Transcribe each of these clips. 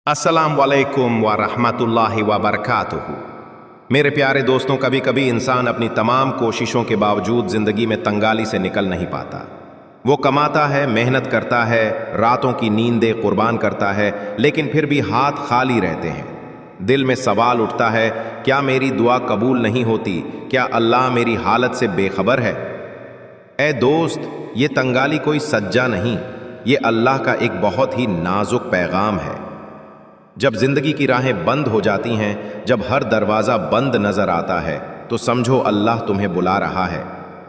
अस्सलाम वालेकुम व रहमतुल्लाहि व बरकातुहू। मेरे प्यारे दोस्तों, कभी कभी इंसान अपनी तमाम कोशिशों के बावजूद ज़िंदगी में तंगाली से निकल नहीं पाता। वो कमाता है, मेहनत करता है, रातों की नींदें कुर्बान करता है, लेकिन फिर भी हाथ खाली रहते हैं। दिल में सवाल उठता है, क्या मेरी दुआ कबूल नहीं होती? क्या अल्लाह मेरी हालत से बेखबर है? ए दोस्त, ये तंगाली कोई सज्जा नहीं, ये अल्लाह का एक बहुत ही नाजुक पैगाम है। जब जिंदगी की राहें बंद हो जाती हैं, जब हर दरवाज़ा बंद नज़र आता है, तो समझो अल्लाह तुम्हें बुला रहा है,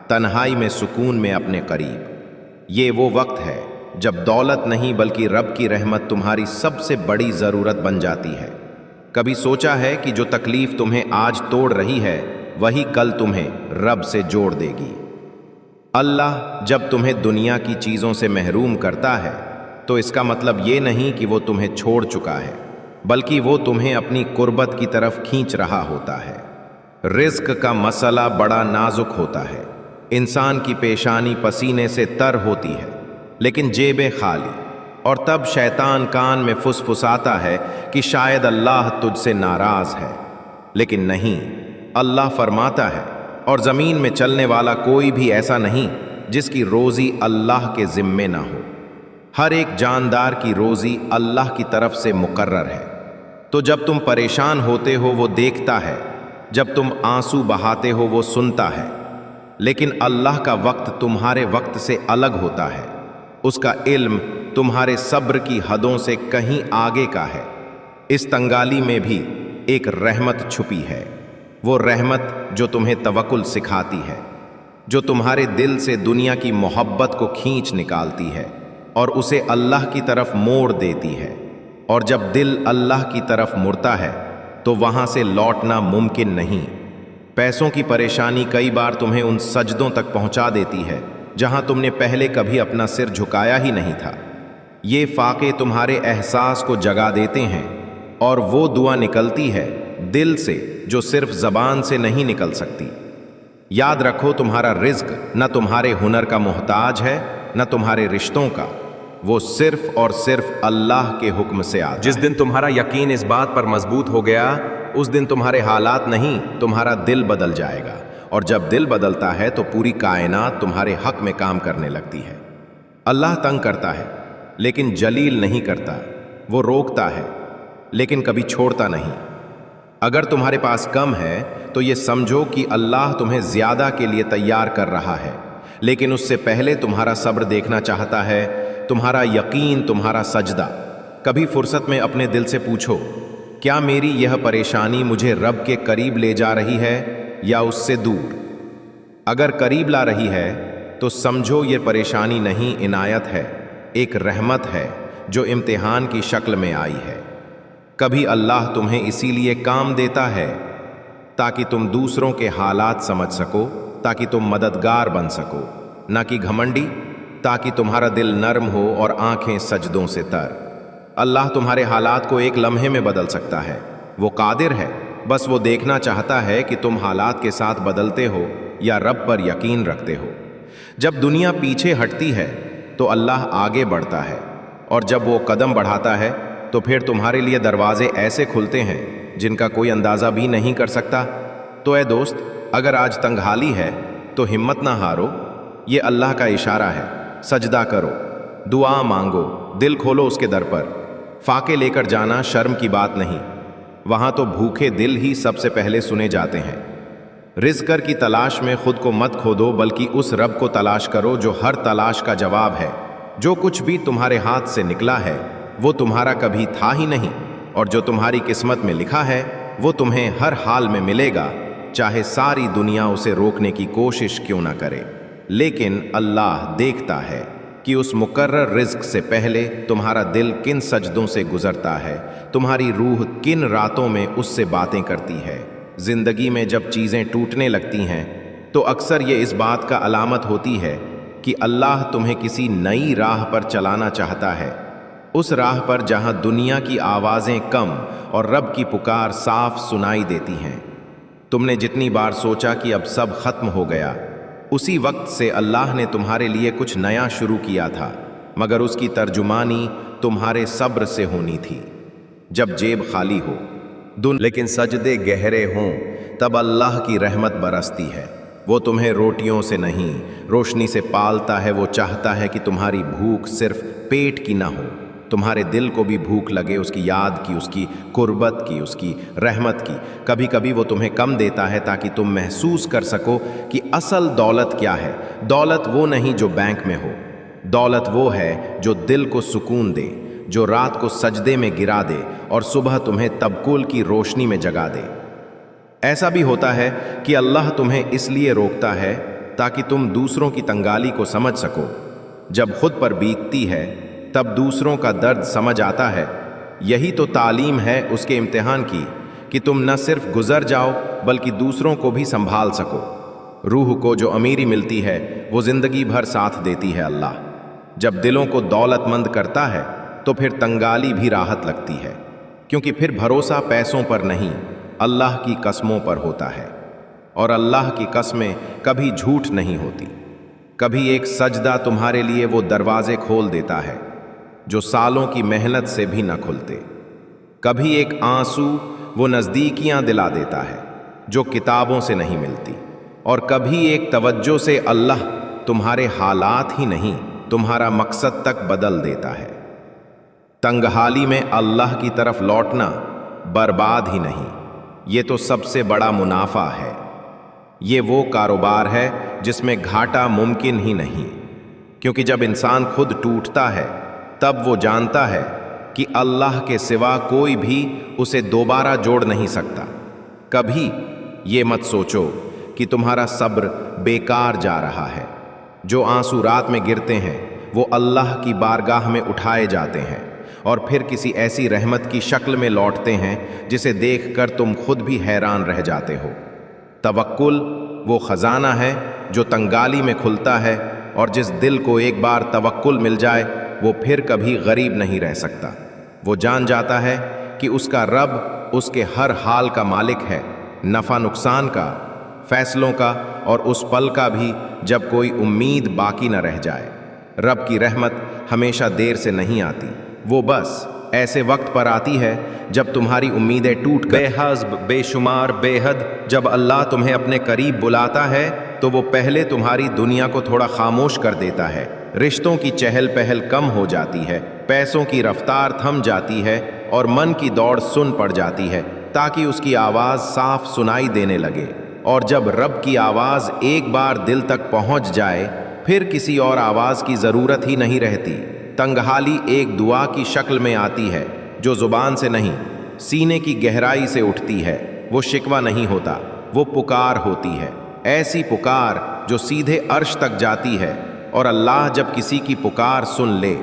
तन्हाई में, सुकून में, अपने करीब। ये वो वक्त है जब दौलत नहीं बल्कि रब की रहमत तुम्हारी सबसे बड़ी ज़रूरत बन जाती है। कभी सोचा है कि जो तकलीफ़ तुम्हें आज तोड़ रही है, वही कल तुम्हें रब से जोड़ देगी। अल्लाह जब तुम्हें दुनिया की चीज़ों से महरूम करता है, तो इसका मतलब ये नहीं कि वो तुम्हें छोड़ चुका है, बल्कि वो तुम्हें अपनी कुर्बत की तरफ खींच रहा होता है। रिज़्क का मसला बड़ा नाजुक होता है। इंसान की पेशानी पसीने से तर होती है, लेकिन जेबें खाली, और तब शैतान कान में फुसफुसाता है कि शायद अल्लाह तुझसे नाराज़ है। लेकिन नहीं, अल्लाह फरमाता है, और ज़मीन में चलने वाला कोई भी ऐसा नहीं जिसकी रोज़ी अल्लाह के ज़िम्मे ना हो। हर एक जानदार की रोज़ी अल्लाह की तरफ से मुकर्रर है। तो जब तुम परेशान होते हो वो देखता है, जब तुम आंसू बहाते हो वो सुनता है। लेकिन अल्लाह का वक्त तुम्हारे वक्त से अलग होता है। उसका इल्म तुम्हारे सब्र की हदों से कहीं आगे का है। इस तंगाली में भी एक रहमत छुपी है। वो रहमत जो तुम्हें तवक्कुल सिखाती है, जो तुम्हारे दिल से दुनिया की मोहब्बत को खींच निकालती है और उसे अल्लाह की तरफ मोड़ देती है। और जब दिल अल्लाह की तरफ मुड़ता है, तो वहाँ से लौटना मुमकिन नहीं। पैसों की परेशानी कई बार तुम्हें उन सजदों तक पहुँचा देती है जहाँ तुमने पहले कभी अपना सिर झुकाया ही नहीं था। ये फाके तुम्हारे एहसास को जगा देते हैं, और वो दुआ निकलती है दिल से जो सिर्फ ज़बान से नहीं निकल सकती। याद रखो, तुम्हारा रिज़्क न तुम्हारे हुनर का मोहताज है, न तुम्हारे रिश्तों का। वो सिर्फ और सिर्फ अल्लाह के हुक्म से आता है। जिस दिन तुम्हारा यकीन इस बात पर मजबूत हो गया, उस दिन तुम्हारे हालात नहीं, तुम्हारा दिल बदल जाएगा। और जब दिल बदलता है तो पूरी कायनात तुम्हारे हक में काम करने लगती है। अल्लाह तंग करता है, लेकिन जलील नहीं करता। वो रोकता है, लेकिन कभी छोड़ता नहीं। अगर तुम्हारे पास कम है, तो ये समझो कि अल्लाह तुम्हें ज़्यादा के लिए तैयार कर रहा है, लेकिन उससे पहले तुम्हारा सब्र देखना चाहता है, तुम्हारा यकीन, तुम्हारा सजदा। कभी फुर्सत में अपने दिल से पूछो, क्या मेरी यह परेशानी मुझे रब के करीब ले जा रही है या उससे दूर? अगर करीब ला रही है, तो समझो ये परेशानी नहीं, इनायत है, एक रहमत है जो इम्तिहान की शक्ल में आई है। कभी अल्लाह तुम्हें इसीलिए काम देता है ताकि तुम दूसरों के हालात समझ सको, ताकि तुम मददगार बन सको, ना कि घमंडी, ताकि तुम्हारा दिल नरम हो और आंखें सजदों से तर। अल्लाह तुम्हारे हालात को एक लम्हे में बदल सकता है। वो कादिर है, बस वो देखना चाहता है कि तुम हालात के साथ बदलते हो या रब पर यकीन रखते हो। जब दुनिया पीछे हटती है, तो अल्लाह आगे बढ़ता है, और जब वो कदम बढ़ाता है, तो फिर तुम्हारे लिए दरवाजे ऐसे खुलते हैं जिनका कोई अंदाज़ा भी नहीं कर सकता। तो ए दोस्त, अगर आज तंगहाली है, तो हिम्मत ना हारो। ये अल्लाह का इशारा है। सजदा करो, दुआ मांगो, दिल खोलो उसके दर पर। फाके लेकर जाना शर्म की बात नहीं, वहाँ तो भूखे दिल ही सबसे पहले सुने जाते हैं। रिज़्क की तलाश में खुद को मत खोदो, बल्कि उस रब को तलाश करो जो हर तलाश का जवाब है। जो कुछ भी तुम्हारे हाथ से निकला है, वो तुम्हारा कभी था ही नहीं, और जो तुम्हारी किस्मत में लिखा है, वो तुम्हें हर हाल में मिलेगा, चाहे सारी दुनिया उसे रोकने की कोशिश क्यों ना करे। लेकिन अल्लाह देखता है कि उस मुकर्रर रिज़्क से पहले तुम्हारा दिल किन सजदों से गुजरता है, तुम्हारी रूह किन रातों में उससे बातें करती है। ज़िंदगी में जब चीज़ें टूटने लगती हैं, तो अक्सर ये इस बात का अलामत होती है कि अल्लाह तुम्हें किसी नई राह पर चलाना चाहता है। उस राह पर जहाँ दुनिया की आवाज़ें कम और रब की पुकार साफ सुनाई देती हैं। तुमने जितनी बार सोचा कि अब सब खत्म हो गया, उसी वक्त से अल्लाह ने तुम्हारे लिए कुछ नया शुरू किया था, मगर उसकी तर्जुमानी तुम्हारे सब्र से होनी थी। जब जेब खाली हो, लेकिन सजदे गहरे हों, तब अल्लाह की रहमत बरसती है। वो तुम्हें रोटियों से नहीं, रोशनी से पालता है। वो चाहता है कि तुम्हारी भूख सिर्फ पेट की ना हो, तुम्हारे दिल को भी भूख लगे, उसकी याद की, उसकी कुर्बत की, उसकी रहमत की। कभी कभी वो तुम्हें कम देता है ताकि तुम महसूस कर सको कि असल दौलत क्या है। दौलत वो नहीं जो बैंक में हो, दौलत वो है जो दिल को सुकून दे, जो रात को सजदे में गिरा दे और सुबह तुम्हें तबकुल की रोशनी में जगा दे। ऐसा भी होता है कि अल्लाह तुम्हें इसलिए रोकता है ताकि तुम दूसरों की तंगाली को समझ सको। जब खुद पर बीतती है तब दूसरों का दर्द समझ आता है। यही तो तालीम है उसके इम्तिहान की, कि तुम न सिर्फ गुजर जाओ बल्कि दूसरों को भी संभाल सको। रूह को जो अमीरी मिलती है वो जिंदगी भर साथ देती है अल्लाह। जब दिलों को दौलतमंद करता है तो फिर तंगाली भी राहत लगती है, क्योंकि फिर भरोसा पैसों पर नहीं, अल्लाह की कसमों पर होता है। और अल्लाह की कसमें कभी झूठ नहीं होती। कभी एक सजदा तुम्हारे लिए वो दरवाजे खोल देता है जो सालों की मेहनत से भी न खुलते। कभी एक आंसू वो नज़दीकियां दिला देता है जो किताबों से नहीं मिलती। और कभी एक तवज्जो से अल्लाह तुम्हारे हालात ही नहीं, तुम्हारा मकसद तक बदल देता है। तंगहाली में अल्लाह की तरफ लौटना बर्बाद ही नहीं, ये तो सबसे बड़ा मुनाफा है। ये वो कारोबार है जिसमें घाटा मुमकिन ही नहीं, क्योंकि जब इंसान खुद टूटता है तब वो जानता है कि अल्लाह के सिवा कोई भी उसे दोबारा जोड़ नहीं सकता। कभी ये मत सोचो कि तुम्हारा सब्र बेकार जा रहा है। जो आंसू रात में गिरते हैं वो अल्लाह की बारगाह में उठाए जाते हैं और फिर किसी ऐसी रहमत की शक्ल में लौटते हैं जिसे देखकर तुम खुद भी हैरान रह जाते हो। तवक्कुल वो खजाना है जो तंगाली में खुलता है, और जिस दिल को एक बार तवक्कुल मिल जाए वो फिर कभी गरीब नहीं रह सकता। वो जान जाता है कि उसका रब उसके हर हाल का मालिक है, नफ़ा नुकसान का, फैसलों का, और उस पल का भी जब कोई उम्मीद बाकी न रह जाए। रब की रहमत हमेशा देर से नहीं आती, वो बस ऐसे वक्त पर आती है जब तुम्हारी उम्मीदें टूट गए। बेहस्ब, बेशुमार, बेहद जब अल्लाह तुम्हें अपने करीब बुलाता है तो वो पहले तुम्हारी दुनिया को थोड़ा खामोश कर देता है। रिश्तों की चहल पहल कम हो जाती है, पैसों की रफ्तार थम जाती है और मन की दौड़ सुन पड़ जाती है, ताकि उसकी आवाज़ साफ सुनाई देने लगे। और जब रब की आवाज़ एक बार दिल तक पहुंच जाए फिर किसी और आवाज़ की ज़रूरत ही नहीं रहती। तंगहाली एक दुआ की शक्ल में आती है जो ज़ुबान से नहीं, सीने की गहराई से उठती है। वो शिकवा नहीं होता, वो पुकार होती है, ऐसी पुकार जो सीधे अर्श तक जाती है। और अल्लाह जब किसी की पुकार सुन ले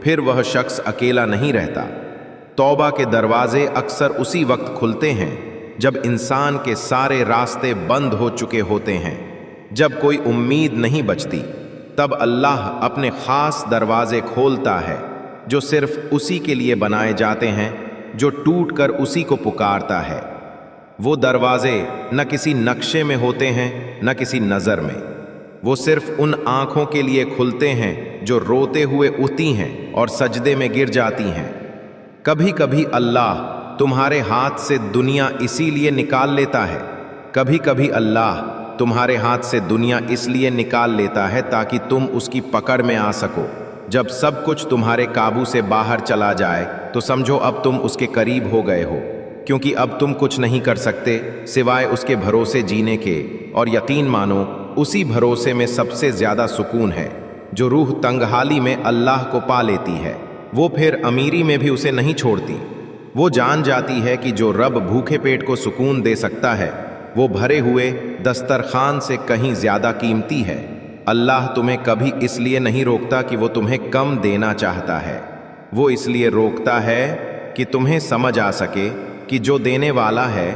फिर वह शख्स अकेला नहीं रहता। तौबा के दरवाजे अक्सर उसी वक्त खुलते हैं जब इंसान के सारे रास्ते बंद हो चुके होते हैं, जब कोई उम्मीद नहीं बचती। तब अल्लाह अपने ख़ास दरवाजे खोलता है जो सिर्फ उसी के लिए बनाए जाते हैं, जो टूट कर उसी को पुकारता है। वो दरवाजे न किसी नक्शे में होते हैं न किसी नज़र में, वो सिर्फ उन आँखों के लिए खुलते हैं जो रोते हुए उठती हैं और सजदे में गिर जाती हैं। कभी कभी अल्लाह तुम्हारे हाथ से दुनिया इसीलिए निकाल लेता है, कभी कभी अल्लाह तुम्हारे हाथ से दुनिया इसलिए निकाल लेता है ताकि तुम उसकी पकड़ में आ सको। जब सब कुछ तुम्हारे काबू से बाहर चला जाए तो समझो अब तुम उसके करीब हो गए हो, क्योंकि अब तुम कुछ नहीं कर सकते सिवाय उसके भरोसे जीने के। और यकीन मानो उसी भरोसे में सबसे ज़्यादा सुकून है। जो रूह तंगहाली में अल्लाह को पा लेती है वो फिर अमीरी में भी उसे नहीं छोड़ती। वो जान जाती है कि जो रब भूखे पेट को सुकून दे सकता है वो भरे हुए दस्तरखान से कहीं ज़्यादा कीमती है। अल्लाह तुम्हें कभी इसलिए नहीं रोकता कि वो तुम्हें कम देना चाहता है, वो इसलिए रोकता है कि तुम्हें समझ आ सके कि जो देने वाला है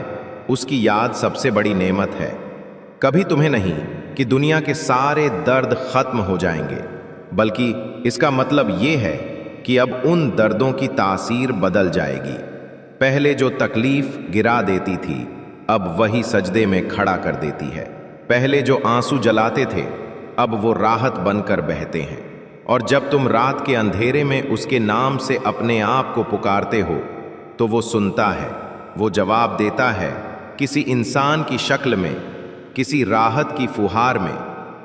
उसकी याद सबसे बड़ी नेमत है। कभी तुम्हें नहीं कि दुनिया के सारे दर्द ख़त्म हो जाएंगे, बल्कि इसका मतलब ये है कि अब उन दर्दों की तासीर बदल जाएगी। पहले जो तकलीफ़ गिरा देती थी अब वही सजदे में खड़ा कर देती है। पहले जो आंसू जलाते थे अब वो राहत बनकर बहते हैं। और जब तुम रात के अंधेरे में उसके नाम से अपने आप को पुकारते हो तो वो सुनता है, वो जवाब देता है, किसी इंसान की शक्ल में, किसी राहत की फुहार में,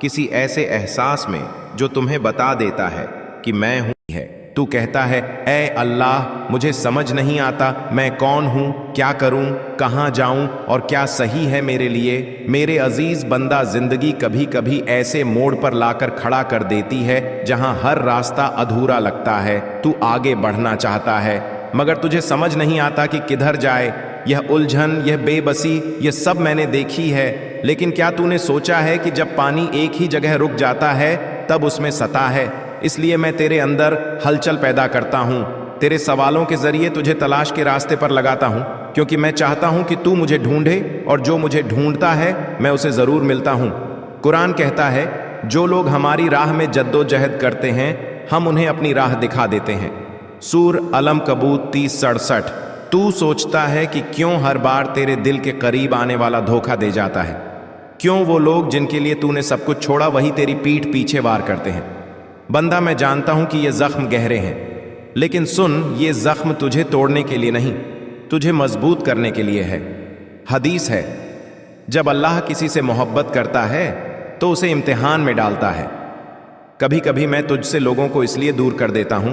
किसी ऐसे एहसास में जो तुम्हें बता देता है कि मैं हूं है। तू कहता है, ऐ अल्लाह, मुझे समझ नहीं आता मैं कौन हूं, क्या करूं, कहां जाऊं और क्या सही है मेरे लिए। मेरे अजीज बंदा, जिंदगी कभी कभी ऐसे मोड़ पर लाकर खड़ा कर देती है जहां हर रास्ता अधूरा लगता है। तू आगे बढ़ना चाहता है मगर तुझे समझ नहीं आता कि किधर जाए। यह उलझन, यह बेबसी, यह सब मैंने देखी है। लेकिन क्या तूने सोचा है कि जब पानी एक ही जगह रुक जाता है तब उसमें सतह है। इसलिए मैं तेरे अंदर हलचल पैदा करता हूं, तेरे सवालों के जरिए तुझे तलाश के रास्ते पर लगाता हूं, क्योंकि मैं चाहता हूं कि तू मुझे ढूंढे और जो मुझे ढूंढता है मैं उसे जरूर मिलता हूं। कुरान कहता है, जो लोग हमारी राह में जद्दोजहद करते हैं हम उन्हें अपनी राह दिखा देते हैं। सूर अलम कबूत 30:67। तू सोचता है कि क्यों हर बार तेरे दिल के करीब आने वाला धोखा दे जाता है? क्यों वो लोग जिनके लिए तूने सब कुछ छोड़ा वही तेरी पीठ पीछे वार करते हैं? बंदा, मैं जानता हूं कि ये जख्म गहरे हैं, लेकिन सुन, ये जख्म तुझे तोड़ने के लिए नहीं, तुझे मजबूत करने के लिए है। हदीस है, जब अल्लाह किसी से मोहब्बत करता है तो उसे इम्तिहान में डालता है। कभी कभी मैं तुझसे लोगों को इसलिए दूर कर देता हूं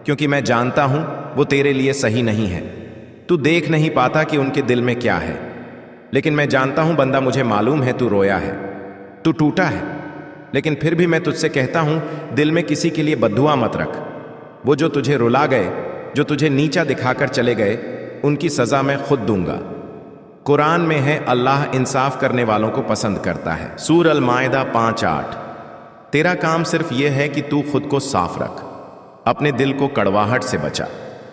क्योंकि मैं जानता हूं वो तेरे लिए सही नहीं है। तू देख नहीं पाता कि उनके दिल में क्या है, लेकिन मैं जानता हूं बंदा, मुझे मालूम है तू रोया है, तू टूटा है, लेकिन फिर भी मैं तुझसे कहता हूं, दिल में किसी के लिए बद्दुआ मत रख। वो जो तुझे रुला गए, जो तुझे नीचा दिखाकर चले गए, उनकी सजा मैं खुद दूंगा। कुरान में है, अल्लाह इंसाफ करने वालों को पसंद करता है। सूर अल माइदा 5:8। तेरा काम सिर्फ यह है कि तू खुद को साफ रख, अपने दिल को कड़वाहट से बचा।